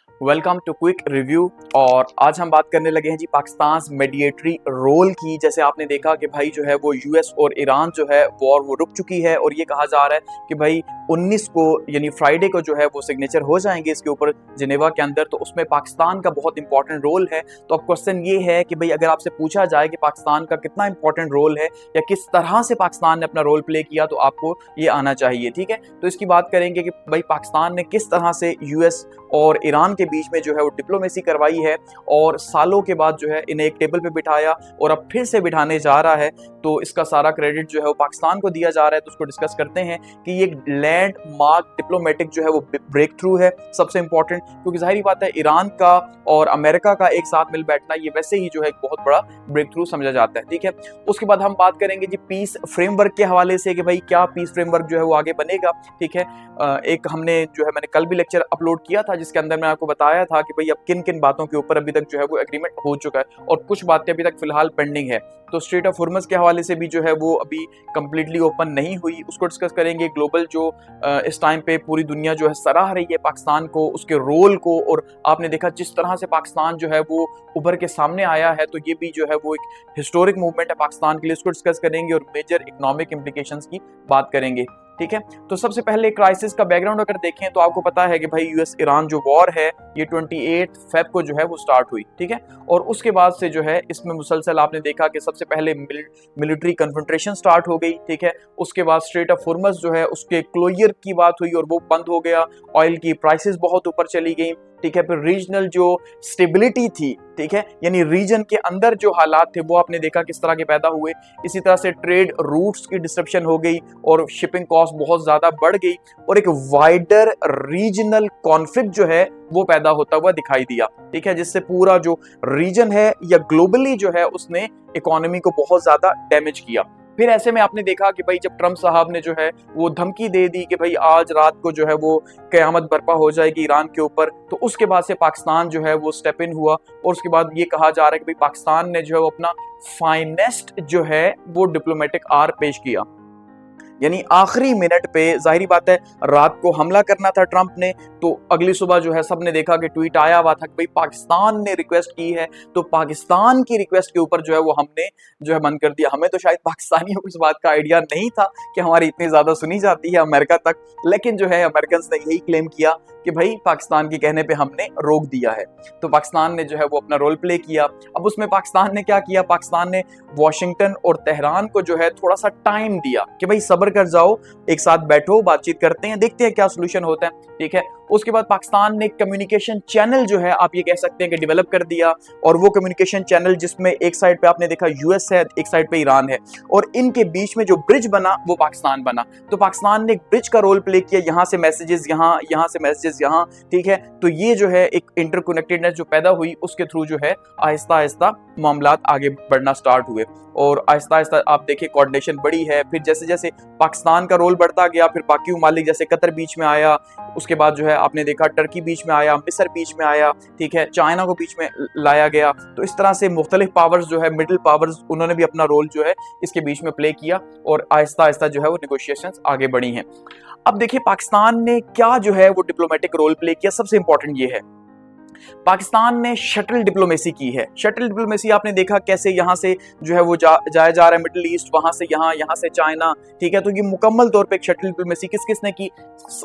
Welcome to quick review. और आज हम बात करने लगे हैं जी पाकिस्तान मीडिएटरी रोल की। जैसे आपने देखा कि भाई जो है वो यूएस और ईरान जो है वॉर वो रुक चुकी है और ये कहा जा रहा है कि भाई 19 को यानी फ्राइडे को जो है वो सिग्नेचर हो जाएंगे इसके ऊपर जिनेवा के अंदर। तो उसमें पाकिस्तान का बहुत इंपॉर्टेंट रोल है। तो अब क्वेश्चन ये है कि भाई अगर आपसे पूछा जाए कि पाकिस्तान का कितना इंपॉर्टेंट रोल है या किस तरह से पाकिस्तान ने अपना रोल प्ले किया, तो आपको ये आना चाहिए। ठीक है, तो इसकी बात करेंगे कि भाई पाकिस्तान ने किस तरह से यूएस और ईरान के बीच में जो है वो डिप्लोमेसी करवाई है और सालों के बाद जो है इन्हें एक टेबल पे बिठाया और अब फिर से बिठाने जा रहा है। तो इसका सारा क्रेडिट जो है वो पाकिस्तान को दिया जा रहा है। तो उसको डिस्कस करते हैं कि ये लैंडमार्क डिप्लोमेटिक जो है वो ब्रेक थ्रू है, सबसे इंपॉर्टेंट, क्योंकि जाहिर बात है ईरान का और अमेरिका का एक साथ मिल बैठना ये वैसे ही जो है एक बहुत बड़ा ब्रेक थ्रू समझा जाता है। ठीक है, उसके बाद हम बात करेंगे जी पीस फ्रेमवर्क के हवाले से कि भाई क्या पीस फ्रेमवर्क जो है वो आगे बनेगा। ठीक है, एक हमने जो है मैंने कल भी लेक्चर अपलोड किया था जिसके अंदर मैं आपको बताया था कि भाई अब किन किन बातों के ऊपर अभी तक जो है वो एग्रीमेंट हो चुका है और कुछ बातें अभी तक फिलहाल पेंडिंग है। तो स्ट्रेट ऑफ हुर्मुज़ के हवाले से भी जो है वो अभी कंप्लीटली ओपन नहीं हुई, उसको डिस्कस करेंगे। ग्लोबल जो इस टाइम पे पूरी दुनिया जो है सराह रही है पाकिस्तान को, उसके रोल को, और आपने देखा जिस तरह से पाकिस्तान जो है वो उभर के सामने आया है, तो ये भी जो है वो एक हिस्टोरिक मूवमेंट है पाकिस्तान के लिए, उसको डिस्कस करेंगे और मेजर इकोनॉमिक इम्प्लीकेशंस की बात करेंगे। ठीक है, तो सबसे पहले क्राइसिस का बैकग्राउंड अगर देखें तो आपको पता है कि भाई यूएस ईरान जो वॉर है ये 28 फेब को जो है वो स्टार्ट हुई। ठीक है, और उसके बाद से जो है इसमें मुसलसल आपने देखा कि सबसे पहले मिलिट्री कन्फ्रंट्रेशन स्टार्ट हो गई। ठीक है, उसके बाद स्ट्रेट ऑफ हुर्मुज़ जो है उसके क्लोजर की बात हुई और वो बंद हो गया, ऑयल की प्राइसेस बहुत ऊपर चली गई। ठीक है, फिर रीजनल जो स्टेबिलिटी थी, ठीक है, यानी रीजन के अंदर जो हालात थे वो आपने देखा किस तरह के पैदा हुए। इसी तरह से ट्रेड रूट्स की डिस्ट्रप्शन हो गई और शिपिंग कॉस्ट बहुत ज्यादा बढ़ गई और एक वाइडर रीजनल कॉन्फ्लिक्ट जो है वो पैदा होता हुआ दिखाई दिया। ठीक है, जिससे पूरा जो रीजन है या ग्लोबली जो है उसने इकोनॉमी को बहुत ज्यादा डैमेज किया। फिर ऐसे में आपने देखा कि भाई जब ट्रम्प साहब ने जो है वो धमकी दे दी कि भाई आज रात को जो है वो कयामत बर्पा हो जाएगी ईरान के ऊपर, तो उसके बाद से पाकिस्तान जो है वो स्टेप इन हुआ और उसके बाद ये कहा जा रहा है कि भाई पाकिस्तान ने जो है वो अपना फाइनेस्ट जो है वो डिप्लोमेटिक आर पेश किया। यानी आखिरी मिनट पे, जाहिर बात है रात को हमला करना था ट्रंप ने, तो अगली सुबह जो है सबने देखा कि ट्वीट आया हुआ था कि भाई पाकिस्तान ने रिक्वेस्ट की है, तो पाकिस्तान की रिक्वेस्ट के ऊपर जो है वो हमने जो है बंद कर दिया। हमें तो शायद पाकिस्तानियों को इस बात का आइडिया नहीं था कि हमारी इतनी ज्यादा सुनी जाती है अमेरिका तक, लेकिन जो है अमेरिकन ने यही क्लेम किया कि भाई पाकिस्तान के कहने पे हमने रोक दिया है। तो पाकिस्तान ने जो है वो अपना रोल प्ले किया। अब उसमें पाकिस्तान ने क्या किया, पाकिस्तान ने वॉशिंगटन और तेहरान को जो है थोड़ा सा टाइम दिया कि भाई सब्र कर जाओ, एक साथ बैठो, बातचीत करते हैं, देखते हैं क्या सोल्यूशन होता है। ठीक है, उसके बाद पाकिस्तान ने कम्युनिकेशन चैनल जो है आप ये कह सकते हैं कि डेवलप कर दिया, और वो कम्युनिकेशन चैनल जिसमें एक साइड पे आपने देखा यूएस है, एक साइड पे ईरान है, और इनके बीच में जो ब्रिज बना वो पाकिस्तान बना। तो पाकिस्तान ने एक ब्रिज का रोल प्ले किया, यहाँ से मैसेजेस यहाँ, यहाँ से मैसेजेस यहाँ। ठीक है, तो ये जो है एक इंटरकनेक्टेडनेस जो पैदा हुई उसके थ्रू जो है आहिस्ता आहिस्ता मामलात आगे बढ़ना स्टार्ट हुए और आहिस्ता आहिस्ता आप देखिए कोऑर्डिनेशन बढ़ी है। फिर जैसे जैसे पाकिस्तान का रोल बढ़ता गया, फिर बाकी ममालिक जैसे कतर बीच में आया, उसके बाद जो है आपने देखा टर्की बीच में आया, मिस्र बीच में आया, ठीक है, चाइना को बीच में लाया गया। तो इस तरह से मुख्तलिफ पावर्स जो है, मिडिल पावर्स, उन्होंने भी अपना रोल जो है इसके बीच में प्ले किया और आहिस्ता आहिस्ता जो है वो नेगोशिएशंस आगे बढ़ी हैं। अब देखिए पाकिस्तान ने क्या जो है वो डिप्लोमेटिक रोल प्ले किया। सबसे इंपॉर्टेंट ये है पाकिस्तान ने शटल डिप्लोमेसी की है। शटल डिप्लोमेसी आपने देखा कैसे यहाँ से जो है वो जाया जा रहा है मिडिल ईस्ट, वहां से यहाँ, यहाँ से चाइना। ठीक है, तो ये मुकम्मल तौर पे एक शटल डिप्लोमेसी किस किस ने की,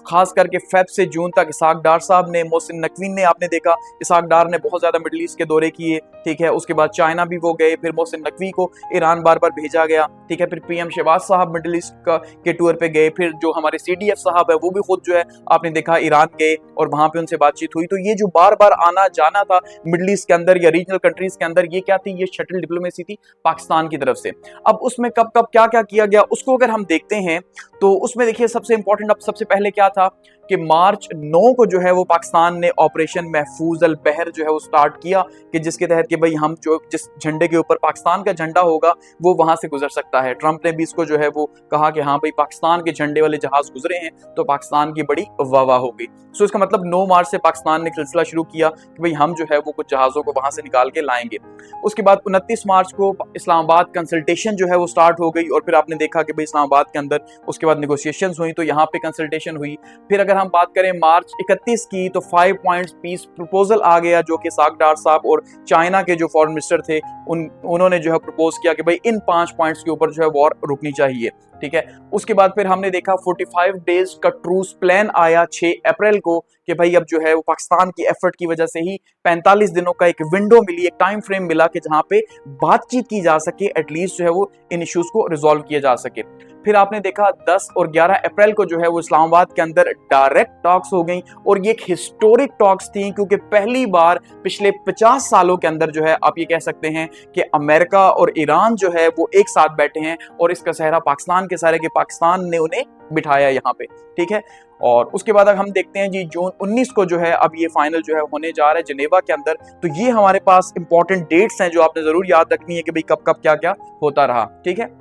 खास करके फेब से जून तक इसहाक डार साहब ने, मोहसिन नकवी ने, आपने देखा इसहाक डार ने बहुत ज्यादा मिडिल ईस्ट के दौरे किए। ठीक है, उसके बाद चाइना भी वो गए, फिर मोहसिन नकवी को ईरान बार बार भेजा गया। ठीक है, फिर पीएम शहबाज साहब मिडिल ईस्ट के टूर पे गए, फिर जो हमारे CDF साहब है वो भी खुद जो है आपने देखा ईरान गए और वहां पे उनसे बातचीत हुई। तो ये जो बार बार आना जाना था मिडिल ईस्ट के अंदर या रीजनल कंट्रीज के अंदर, ये क्या थी, ये शटल डिप्लोमेसी थी पाकिस्तान की तरफ से। अब उसमें कब कब क्या क्या किया गया उसको अगर हम देखते हैं तो उसमें देखिए सबसे इंपॉर्टेंट, अब सबसे पहले क्या था कि मार्च 9 को जो है वो पाकिस्तान ने ऑपरेशन महफूज अल बहर जो है वो स्टार्ट किया, कि जिसके तहत कि भाई हम जो जिस झंडे के ऊपर पाकिस्तान का झंडा होगा वो वहां से गुजर सकता है। ट्रंप ने भी इसको जो है वो कहा कि हाँ भाई पाकिस्तान के झंडे वाले जहाज गुजरे हैं तो पाकिस्तान की बड़ी वाह हो गई। सो इसका मतलब 9 मार्च से पाकिस्तान ने सिलसिला शुरू किया कि भाई हम जो है वो कुछ जहाजों को वहां से निकाल के लाएंगे। उसके बाद 29 मार्च को इस्लामाबाद कंसल्टेशन जो है वो स्टार्ट हो गई और फिर आपने देखा कि भाई इस्लामाबाद के अंदर उसके बाद नेगोशिएशंस हुई, तो यहाँ पे कंसल्टेशन हुई। फिर अगर अगर हम बात करें मार्च 31 की, तो 5 पॉइंट्स पीस प्रपोजल आ गया, जो कि साक डार साहब और चाइना के जो फॉरेन मिनिस्टर थे उन्होंने जो है प्रपोज किया कि भाई इन 5 पॉइंट्स के ऊपर जो है वॉर रुकनी चाहिए। ठीक है, उसके बाद फिर हमने देखा 45 डेज का ट्रूस प्लान आया 6 अप्रैल को कि भाई अब जो है वो पाकिस्तान की एफर्ट की वजह से ही 45 दिनों का एक विंडो मिली, एक टाइम फ्रेम मिला कि जहां पे बातचीत की जा सके, एटलीस्ट जो है वो इन इश्यूज को रिजॉल्व किया जा सके। फिर आपने देखा 10 और 11 अप्रैल को जो है वो इस्लामाबाद के अंदर डायरेक्ट टॉक्स हो गई, और ये एक हिस्टोरिक टॉक्स थी, क्योंकि पहली बार पिछले 50 सालों के अंदर जो है आप ये कह सकते हैं कि अमेरिका और ईरान जो है वो एक साथ बैठे हैं, और इसका सहरा पाकिस्तान के सारे के पाकिस्तान ने उन्हें बिठाया यहाँ पे। ठीक है, और उसके बाद हम देखते हैं जी जून 19 को जो है अब ये फाइनल जो है होने जा रहा है जिनेवा के अंदर। तो ये हमारे पास इंपॉर्टेंट डेट्स हैं जो आपने जरूर याद रखनी है कि भाई कब कब क्या क्या होता रहा। ठीक है,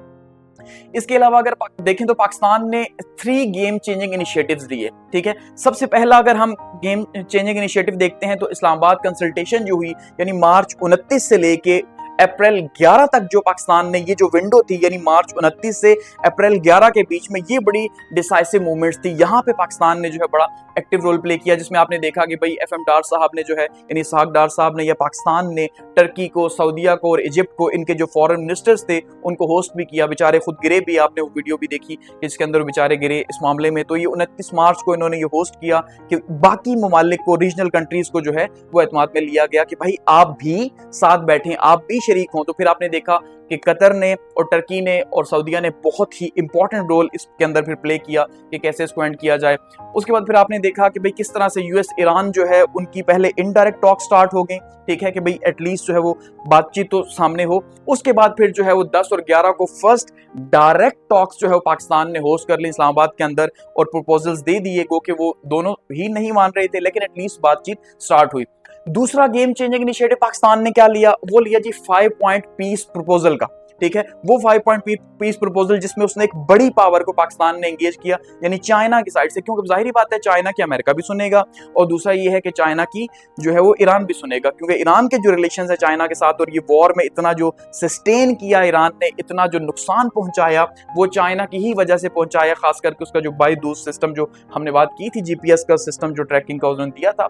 इसके अलावा अगर देखें तो पाकिस्तान ने 3 गेम चेंजिंग इनिशिएटिव्स लिए। ठीक है, सबसे पहला अगर हम गेम चेंजिंग इनिशिएटिव देखते हैं तो इस्लामाबाद कंसल्टेशन जो हुई, यानी मार्च 29 से लेके अप्रैल 11 तक जो पाकिस्तान ने ये जो विंडो थी, यानी मार्च 29 से अप्रैल 11 के बीच में, ये बड़ी डिसाइसिव मूवमेंट्स थी। यहाँ पे पाकिस्तान ने जो है बड़ा एक्टिव रोल प्ले किया, जिसमें आपने देखा कि भाई FM डार साहब ने जो है, यानी इसहाक डार साहब ने या पाकिस्तान ने टर्की को, सऊदीया को और इजिप्ट को, इनके जो फॉरेन मिनिस्टर्स थे उनको होस्ट भी किया। बेचारे खुद गिरे भी, आपने वो वीडियो भी देखी इसके अंदर बेचारे गिरे इस मामले में। तो ये 29 मार्च को इन्होंने ये होस्ट किया कि बाकी ममालिक को, रीजनल कंट्रीज को जो है वो एतमाद में लिया गया कि भाई आप भी साथ बैठें, आप भी शरीक हों। तो फिर आपने देखा कि कतर ने और टर्की ने और सऊदीया ने बहुत ही इंपॉर्टेंट रोल इसके अंदर फिर प्ले किया कि कैसे इसको एंड किया जाए। उसके बाद फिर आपने देखा कि भाई किस तरह से यूएस ईरान जो है उनकी पहले इनडायरेक्ट टॉक स्टार्ट हो गई। ठीक है, कि भाई एटलीस्ट जो है वो बातचीत तो सामने हो। उसके बाद फिर जो है वो 10 और 11 को फर्स्ट डायरेक्ट टॉक्स जो है वो पाकिस्तान ने होस्ट कर ली इस्लामाबाद के अंदर, और प्रपोजल्स दे दिए गो कि वो दोनों ही नहीं मान रहे थे, लेकिन एटलीस्ट बातचीत स्टार्ट हुई। दूसरा गेम चेंजिंग इनिशिएटिव पाकिस्तान ने क्या लिया, वो लिया जी 5 पॉइंट पीस प्रपोजल का। ठीक है, वो 5 पॉइंट पीस प्रपोजल जिसमें उसने एक बड़ी पावर को पाकिस्तान ने एंगेज किया, यानी चाइना की साइड से, क्योंकि जाहिर बात है चाइना की अमेरिका भी सुनेगा, और दूसरा ये है कि चाइना की जो है वो ईरान भी सुनेगा, क्योंकि ईरान के जो रिलेशन है चाइना के साथ, और ये वॉर में इतना जो सस्टेन किया ईरान ने, इतना जो नुकसान पहुंचाया, वो चाइना की ही वजह से पहुंचाया, खास करके उसका जो बाईदूस सिस्टम जो हमने बात की थी, GPS का सिस्टम जो ट्रैकिंग का उन्होंने दिया था।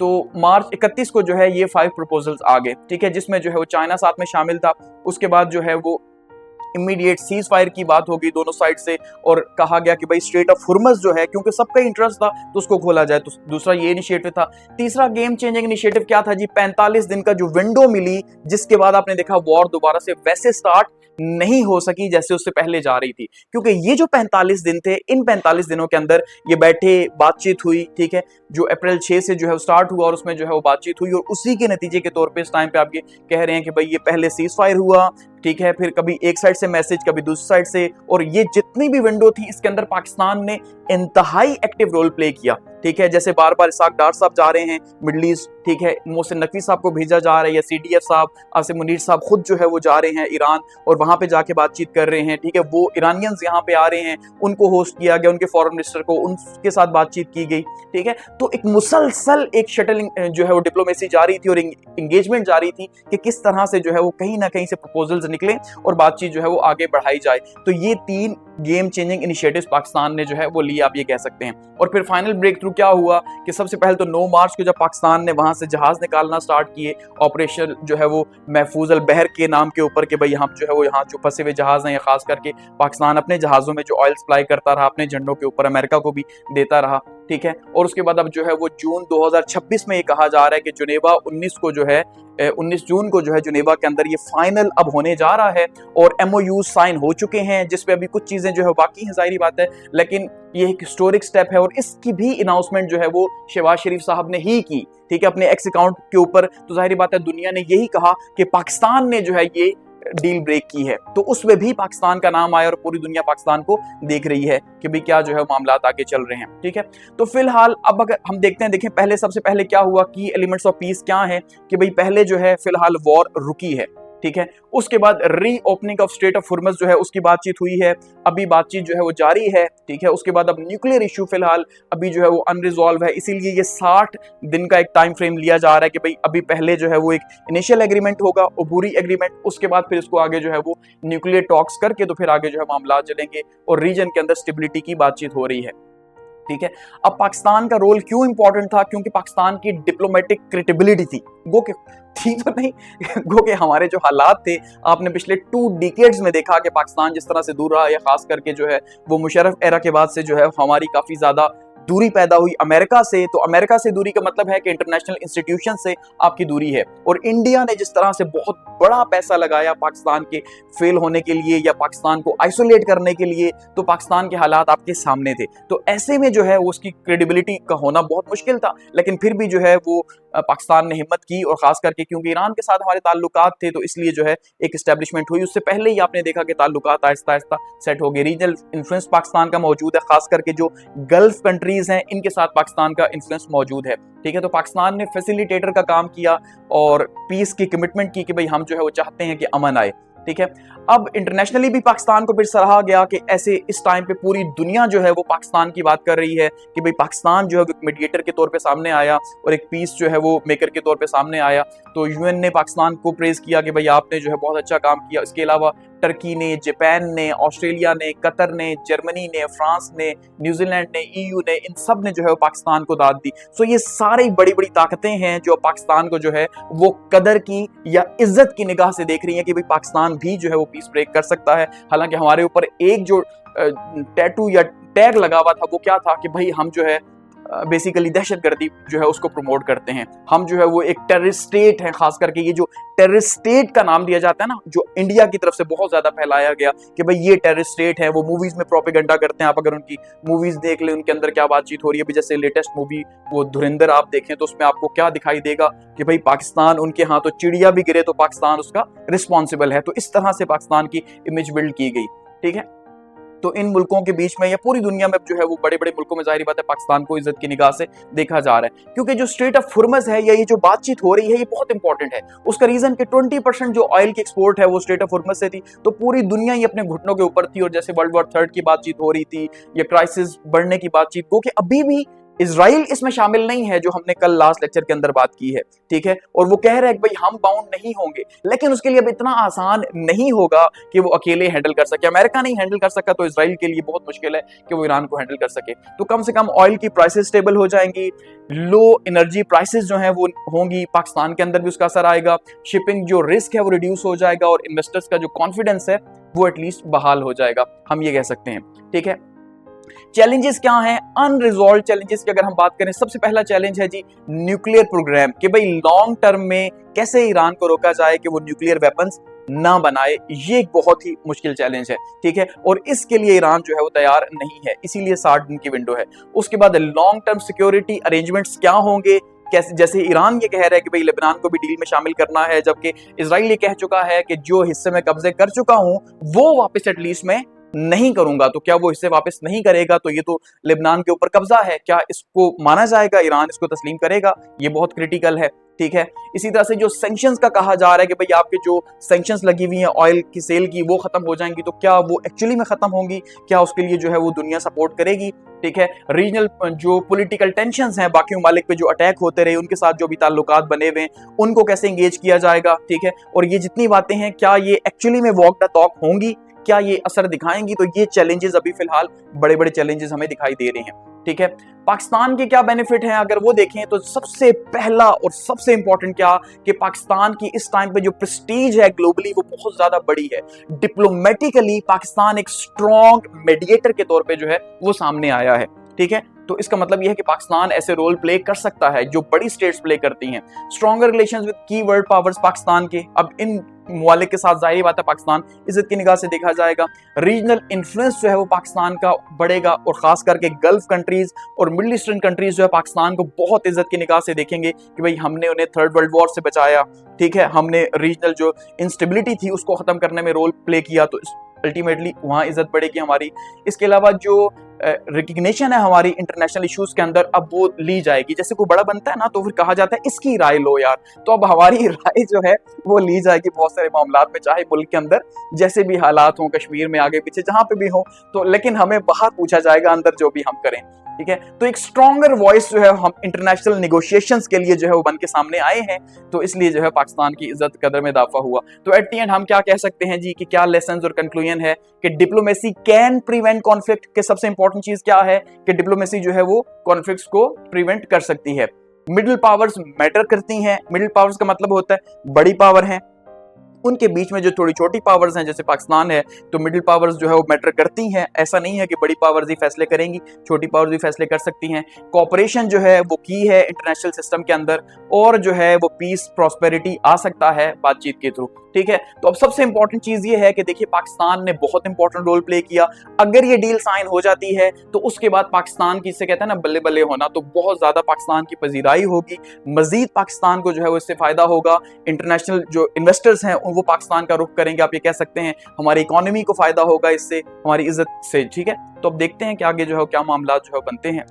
तो मार्च 31 को जो है ये 5 प्रपोजल्स आ गए। ठीक है, जिसमें जो है वो चाइना साथ में शामिल था। उसके बाद जो है वो इमीडिएट सीज फायर की बात होगी दोनों साइड से, और कहा गया कि भाई स्ट्रेट ऑफ हुर्मस जो है, क्योंकि सबका इंटरेस्ट था तो उसको खोला जाए। तो दूसरा ये इनिशिएटिव था। तीसरा गेम चेंजिंग इनिशिएटिव क्या था जी, 45 दिन का जो विंडो मिली, जिसके बाद आपने देखा वॉर दोबारा से वैसे स्टार्ट नहीं हो सकी जैसे उससे पहले जा रही थी, क्योंकि ये जो 45 दिन थे, इन 45 दिनों के अंदर ये बैठे, बातचीत हुई। ठीक है, जो अप्रैल 6 से जो है स्टार्ट हुआ, और उसमें जो है वो बातचीत हुई, और उसी के नतीजे के तौर पे इस टाइम पे आप ये कह रहे हैं कि भाई ये पहले सीज फायर हुआ। ठीक है, फिर कभी एक साइड से मैसेज, कभी दूसरी साइड से, और ये जितनी भी विंडो थी इसके अंदर पाकिस्तान ने इंतहाई एक्टिव रोल प्ले किया। ठीक है, जैसे बार बार इसहाक डार साहब जा रहे हैं मिडल ईस्ट। ठीक है, मोहसिन नकवी साहब को भेजा जा रहा है, या CDF साहब, आसिम मुनीर साहब खुद जो है वो जा रहे हैं ईरान, और वहां पे जाके बातचीत कर रहे हैं। ठीक है, वो ईरानियंस यहाँ पे आ रहे हैं, उनको होस्ट किया गया, उनके फॉरेन मिनिस्टर को, उनके साथ बातचीत की गई। ठीक है, तो एक मुसलसल एक शटलिंग जो है वो डिप्लोमेसी जारी थी और एंगेजमेंट जारी थी कि किस तरह से जो है वो कहीं ना कहीं से प्रपोजल्स निकले और बातचीत जो है वो आगे बढ़ाई जाए। तो ये 3 गेम चेंजिंग इनिशिएटिव्स पाकिस्तान ने जो है वो लिए, आप ये कह सकते हैं। और फिर फाइनल ब्रेक थ्रू क्या हुआ कि सबसे पहले तो 9 मार्च को जब पाकिस्तान ने वहां से जहाज निकालना स्टार्ट किए, ऑपरेशन जो है वो महफूज अल बहर के नाम के ऊपर, कि भाई यहाँ जो है वो यहाँ जो फंसे हुए जहाज हैं, खास करके पाकिस्तान अपने जहाजों में जो ऑयल सप्लाई करता रहा अपने झंडों के ऊपर, अमेरिका को भी देता रहा। ठीक है, और उसके बाद अब जो है वो जून 2026 में ये कहा जा रहा है कि जुनेवा 19 को जो है 19 जून को जो है जुनेवा के अंदर ये फाइनल अब होने जा रहा है, और MOU साइन हो चुके हैं, जिसपे अभी कुछ चीजें जो है बाकी हैं, जाहिर बात है, लेकिन ये एक हिस्टोरिक स्टेप है, और इसकी भी अनाउंसमेंट जो है वो शहबाज शरीफ साहब ने ही की। ठीक है, अपने एक्स अकाउंट के ऊपर। तो जाहिर बात है दुनिया ने यही कहा कि पाकिस्तान ने जो है ये डील ब्रेक की है, तो उसमें भी पाकिस्तान का नाम आया, और पूरी दुनिया पाकिस्तान को देख रही है कि भाई क्या जो है मामला आगे चल रहे हैं। ठीक है, तो फिलहाल अब अगर हम देखते हैं, देखें पहले सबसे पहले क्या हुआ, की एलिमेंट्स ऑफ पीस क्या है, कि भाई पहले जो है फिलहाल वॉर रुकी है। ठीक है, उसके बाद री opening of straight of Hormuz जो है उसकी बातचीत हुई है, अभी बातचीत जो है वो जारी है। ठीक है, उसके बाद अब न्यूक्लियर इशू फिलहाल अभी जो है वो अनरिजॉल्व है, इसीलिए ये 60 दिन का एक टाइम फ्रेम लिया जा रहा है कि भाई अभी पहले जो है वो एक इनिशियल एग्रीमेंट होगा, अबूरी एग्रीमेंट, उसके बाद फिर इसको आगे जो है वो न्यूक्लियर टॉक्स करके तो फिर आगे जो है मामला चलेंगे, और रीजन के अंदर स्टेबिलिटी की बातचीत हो रही है। ठीक है। अब पाकिस्तान का रोल क्यों इंपॉर्टेंट था? क्योंकि पाकिस्तान की डिप्लोमेटिक क्रेडिबिलिटी थी, गो के थी तो नहीं गो के हमारे जो हालात थे, आपने पिछले 2 डिकेड्स में देखा कि पाकिस्तान जिस तरह से दूर रहा, या खास करके जो है वो मुशर्रफ एरा के बाद से जो है हमारी काफी ज्यादा दूरी पैदा हुई अमेरिका से। तो अमेरिका से दूरी का मतलब है कि इंटरनेशनल इंस्टीट्यूशन से आपकी दूरी है। और इंडिया ने जिस तरह से बहुत बड़ा पैसा लगाया पाकिस्तान के फेल होने के लिए या पाकिस्तान को आइसोलेट करने के लिए, तो पाकिस्तान के हालात आपके सामने थे। तो ऐसे में जो है वो उसकी क्रेडिबिलिटी का होना बहुत मुश्किल था, लेकिन फिर भी जो है वो पाकिस्तान ने हिम्मत की, और खास करके क्योंकि ईरान के साथ हमारे ताल्लुकात थे तो इसलिए जो है एक एस्टेब्लिशमेंट हुई। उससे पहले ही आपने देखा कि ताल्लुकात आहिस्ता आहिस्ता सेट हो गए। रीजनल इन्फ्लुएंस पाकिस्तान का मौजूद है, खास करके जो गल्फ कंट्रीज हैं इनके साथ पाकिस्तान का इन्फ्लुएंस मौजूद है, ठीक है। तो पाकिस्तान ने फैसिलिटेटर का काम किया और पीस की कमिटमेंट की कि भाई हम जो है वो चाहते हैं कि अमन आए, ठीक है। अब इंटरनेशनली भी पाकिस्तान को फिर सराहा गया कि ऐसे इस टाइम पे पूरी दुनिया जो है वो पाकिस्तान की बात कर रही है कि भाई पाकिस्तान जो है एक मीडिएटर के तौर पे सामने आया और एक पीस जो है वो मेकर के तौर पे सामने आया। तो यूएन ने पाकिस्तान को प्रेज किया कि भाई आपने जो है बहुत अच्छा काम किया। इसके अलावा टर्की ने, जापान ने, ऑस्ट्रेलिया ने, कतर ने, जर्मनी ने, फ्रांस ने, न्यूजीलैंड ने, ईयू ने, इन सब ने जो है पाकिस्तान को दाद दी। सो ये सारी बड़ी बड़ी ताकतें हैं जो पाकिस्तान को जो है वो कदर की या इज्जत की निगाह से देख रही हैं कि भाई पाकिस्तान भी जो है वो पीस ब्रेक कर सकता है। हालांकि हमारे ऊपर एक जो टैटू या टैग लगा हुआ था वो क्या था कि भाई हम जो है बेसिकली दहशतगर्दी जो है उसको प्रमोट करते हैं, हम जो है वो एक टेररिस्ट स्टेट है। खास करके ये जो टेररिस्ट स्टेट का नाम दिया जाता है ना, जो इंडिया की तरफ से बहुत ज्यादा फैलाया गया कि भाई ये टेररिस्ट स्टेट है, वो मूवीज में प्रोपेगेंडा करते हैं। आप अगर उनकी मूवीज देख लें उनके अंदर क्या बातचीत हो रही है, जैसे लेटेस्ट मूवी वो धुरंधर आप देखें तो उसमें आपको क्या दिखाई देगा कि भाई पाकिस्तान उनके हाथों चिड़िया भी गिरे तो पाकिस्तान उसका रिस्पॉन्सिबल है। तो इस तरह से पाकिस्तान की इमेज बिल्ड की गई, ठीक है। तो इन मुल्कों के बीच में या पूरी दुनिया में जो है वो बड़े बड़े मुल्कों में जाहिर बात है पाकिस्तान को इज्जत की निगाह से देखा जा रहा है, क्योंकि जो स्ट्रेट ऑफ हुर्मुज़ है या ये जो बातचीत हो रही है ये बहुत इंपॉर्टेंट है। उसका रीजन कि 20% जो ऑयल की एक्सपोर्ट है वो स्ट्रेट ऑफ हुर्मुज़ से थी, तो पूरी दुनिया ही अपने घुटनों के ऊपर थी। और जैसे वर्ल्ड वॉर 3 की बातचीत हो रही थी या क्राइसिस बढ़ने की बातचीत को, कि अभी भी इजराइल इसमें शामिल नहीं है, जो हमने कल लास्ट लेक्चर के अंदर बात की है, ठीक है। और वो कह रहे हैं कि भाई हम बाउंड नहीं होंगे, लेकिन उसके लिए अब इतना आसान नहीं होगा कि वो अकेले हैंडल कर सके। अमेरिका नहीं हैंडल कर सका तो इजराइल के लिए बहुत मुश्किल है कि वो ईरान को हैंडल कर सके। तो कम से कम ऑयल की प्राइसेस स्टेबल हो जाएंगी, लो एनर्जी प्राइसेस जो है वो होंगी, पाकिस्तान के अंदर भी उसका असर आएगा, शिपिंग जो रिस्क है वो रिड्यूस हो जाएगा और इन्वेस्टर्स का जो कॉन्फिडेंस है वो एटलीस्ट बहाल हो जाएगा, हम ये कह सकते हैं, ठीक है। चैलेंजेस क्या हैं? अनरिजॉल्व चैलेंजेस की अगर हम बात करें, सबसे पहला चैलेंज है जी न्यूक्लियर प्रोग्राम, कि भाई लॉन्ग टर्म में कैसे ईरान को रोका जाए कि वो न्यूक्लियर वेपन्स ना बनाए। ये एक बहुत ही मुश्किल चैलेंज है, ठीक है। और इसके लिए ईरान जो है वो तैयार नहीं है, इसीलिए 60 दिन की विंडो है। उसके बाद लॉन्ग टर्म सिक्योरिटी अरेंजमेंट्स क्या होंगे, कैसे, जैसे ईरान ये कह रहा है कि भाई लेबनान को भी डील में शामिल करना है, जबकि इजराइल ये कह चुका है कि जो हिस्से में कब्जे कर चुका हूं वो वापस एटलीस्ट मैं नहीं करूंगा। तो क्या वो हिस्से वापस नहीं करेगा तो ये तो लेबनान के ऊपर कब्जा है, क्या इसको माना जाएगा? ईरान इसको तस्लीम करेगा? ये बहुत क्रिटिकल है, ठीक है। इसी तरह से जो सैंक्शंस का कहा जा रहा है कि भाई आपके जो सैंक्शंस लगी हुई हैं ऑयल की सेल की वो खत्म हो जाएंगी, तो क्या वो एक्चुअली में खत्म होंगी? क्या उसके लिए जो है वो दुनिया सपोर्ट करेगी? ठीक है। रीजनल जो पॉलिटिकल टेंशंस हैं, बाकी ममालिक पे जो अटैक होते रहे उनके साथ जो भी ताल्लुकात बने हुए हैं उनको कैसे एंगेज किया जाएगा, ठीक है। और ये जितनी बातें हैं क्या ये एक्चुअली में वॉक द टॉक होंगी, क्या ये असर दिखाएंगी? तो ये चैलेंजेस अभी फिलहाल बड़े बड़े चैलेंजेस हमें दिखाई दे रहे हैं, ठीक है। पाकिस्तान के क्या बेनिफिट हैं अगर वो देखें तो सबसे पहला और सबसे इंपॉर्टेंट क्या कि पाकिस्तान की इस टाइम पे जो प्रेस्टीज है ग्लोबली वो बहुत ज्यादा बड़ी है। डिप्लोमेटिकली पाकिस्तान एक स्ट्रॉन्ग मीडिएटर के तौर पे जो है वो सामने आया है, ठीक है। तो इसका मतलब यह है कि पाकिस्तान ऐसे रोल प्ले कर सकता है जो बड़ी स्टेट्स प्ले करती हैं। स्ट्रॉन्गर रिलेशंस विद की वर्ल्ड पावर्स पाकिस्तान के, अब इन ममालिक के साथ जाहिर बात है पाकिस्तान इज्जत की निगाह से देखा जाएगा। रीजनल इन्फ्लुएंस जो है वो पाकिस्तान का बढ़ेगा और खास करके गल्फ कंट्रीज और मिडिल ईस्टर्न कंट्रीज जो है पाकिस्तान को बहुत इज्जत की निगाह से देखेंगे कि भाई हमने उन्हें 3rd वर्ल्ड वॉर से बचाया, ठीक है। हमने रीजनल जो इंस्टेबिलिटी थी उसको खत्म करने में रोल प्ले किया, तो अल्टीमेटली वहां इज्जत बढ़ेगी हमारी। इसके अलावा जो रिकग्निशन है हमारी इंटरनेशनल इश्यूज के अंदर अब वो ली जाएगी। जैसे कोई बड़ा बनता है ना तो फिर कहा जाता है इसकी राय लो यार, तो अब हमारी राय जो है वो ली जाएगी बहुत सारे मामलात में, चाहे मुल्क के अंदर जैसे भी हालात हों, कश्मीर में आगे पीछे जहां पे भी हो, तो लेकिन हमें बाहर पूछा जाएगा अंदर जो भी हम करें, ठीक है। तो एक स्ट्रॉन्गर वॉइस जो है हम इंटरनेशनल नेगोशिएशंस के लिए जो है वो बन के सामने आए हैं, तो इसलिए जो है पाकिस्तान की इज्जत कदर में इजाफा हुआ। तो एट द एंड हम क्या कह सकते हैं जी कि क्या लेसन और कंक्लूजन है कि डिप्लोमेसी कैन प्रिवेंट कॉन्फ्लिक्ट के सबसे इंपॉर्टेंट चीज क्या है कि डिप्लोमेसी जो है वो कॉन्फ्लिक्ट्स को प्रिवेंट कर सकती है। मिडिल पावर्स मैटर करती हैं। मिडिल पावर्स का मतलब होता है बड़ी पावर है, उनके बीच में जो थोड़ी छोटी पावर्स हैं जैसे पाकिस्तान है, तो मिडिल पावर्स जो है वो मैटर करती हैं। ऐसा नहीं है कि बड़ी पावर्स ही फैसले करेंगी, छोटी पावर्स भी फैसले कर सकती हैं। कोऑपरेशन जो है वो की है इंटरनेशनल सिस्टम के अंदर, और जो है वो पीस प्रॉस्पेरिटी आ सकता है बातचीत के थ्रू, ठीक है। तो अब सबसे इंपॉर्टेंट चीज ये है कि देखिए पाकिस्तान ने बहुत इंपॉर्टेंट रोल प्ले किया। अगर ये डील साइन हो जाती है तो उसके बाद पाकिस्तान की, इससे कहते हैं ना बल्ले बल्ले होना, तो बहुत ज्यादा पाकिस्तान की पजीराई होगी, मजीद पाकिस्तान को जो है वो इससे फायदा होगा। इंटरनेशनल जो इन्वेस्टर्स हैं वो पाकिस्तान का रुख करेंगे, आप ये कह सकते हैं। हमारी इकोनॉमी को फायदा होगा इससे, हमारी इज्जत से, ठीक है। तो अब देखते हैं कि आगे जो है क्या मामला जो है बनते हैं।